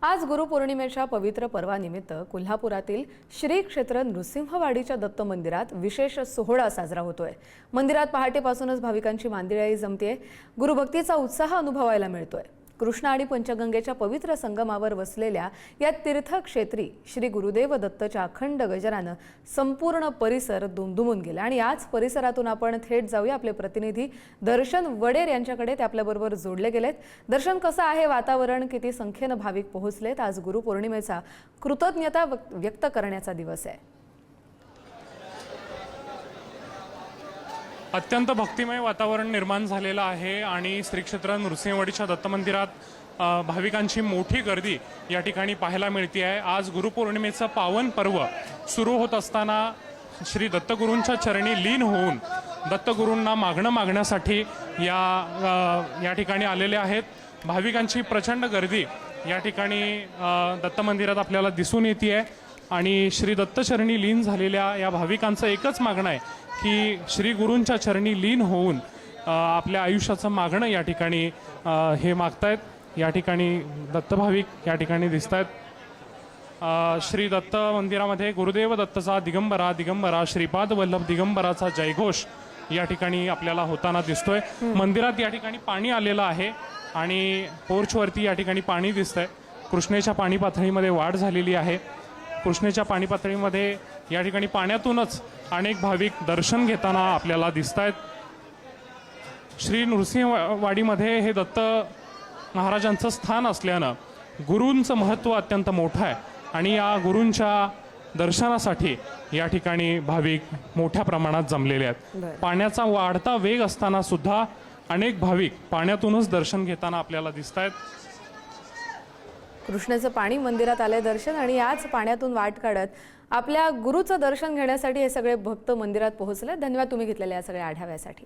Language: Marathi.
आज गुरुपौर्णिमेच्या पवित्र पर्वानिमित्त कोल्हापुरातील श्री क्षेत्र नृसिंहवाडीच्या दत्त मंदिरात विशेष सोहळा साजरा होतोय। मंदिरात पहाटेपासूनच भाविकांची मांदियाळी जमतेय। गुरुभक्तीचा उत्साह अनुभवायला मिळतोय। कृष्ण आणि पंचगंगेच्या पवित्र संगमावर वसलेल्या या तीर्थक्षेत्री श्री गुरुदेव दत्तच्या अखंड गजरानं संपूर्ण परिसर दुमदुमून गेला। आणि याच परिसरातून आपण थेट जाऊया आपले प्रतिनिधी दर्शन वडेर यांच्याकडे। ते आपल्याबरोबर जोडले गेलेत। दर्शन कसं आहे वातावरण, किती संख्येने भाविक पोहोचलेत? आज गुरुपौर्णिमेचा कृतज्ञता व्यक्त करण्याचा दिवस आहे। अत्यंत भक्तिमय वातावरण निर्माण झालेलं आहे आणि श्री क्षेत्र नृसिंहवाडीच्या दत्त मंदिरात भाविकांची मोठी गर्दी या ठिकाणी पाहायला मिळते आहे। आज गुरुपौर्णिमेचं पावन पर्व सुरू होत असताना श्री दत्तगुरूंच्या चरणी लीन होऊन दत्तगुरूंना मागण्यासाठी या ठिकाणी आलेले आहेत। भाविकांची प्रचंड गर्दी या ठिकाणी दत्त मंदिरात आपल्याला दिसून येते आहे आणि श्री दत्तचरणी लीन झालेल्या या भाविकांचं एकच मागणं आहे की श्री गुरूंच्या चरणी लीन होऊन आपल्या आयुष्याचं मागणं या ठिकाणी हे मागतायत। या ठिकाणी दत्तभाविक या ठिकाणी दिसत आहेत। श्री दत्त मंदिरामध्ये गुरुदेव दत्तचा दिगंबरा दिगंबरा श्रीपाद वल्लभ दिगंबराचा जयघोष या ठिकाणी आपल्याला होताना दिसतोय। मंदिरात या ठिकाणी पाणी आलेलं आहे आणि पोर्चवरती या ठिकाणी पाणी दिसतंय। कृष्णेच्या पाणी पातळीमध्ये वाढ झालेली आहे। कृष्णेच्या पाणी पातळीमध्ये या ठिकाणी पाण्यातूनच अनेक भाविक दर्शन घेताना आपल्याला दिसत आहेत। श्री नृसिंहवाडीमध्ये हे दत्त महाराजांचं स्थान असल्यानं गुरूंचं महत्त्व अत्यंत मोठं आहे आणि या गुरूंच्या दर्शनासाठी या ठिकाणी भाविक मोठ्या प्रमाणात जमलेले आहेत। पाण्याचा वाढता वेग असताना सुद्धा अनेक भाविक पाण्यातूनच दर्शन घेताना आपल्याला दिसत आहेत। कृष्णाचं पाणी मंदिरात आले दर्शन आणि याच पाण्यातून वाट काढत आपल्या गुरुचं दर्शन घेण्यासाठी हे सगळे भक्त मंदिरात पोहोचले। धन्यवाद तुम्ही घेतलेल्या या सगळ्या आढाव्यासाठी।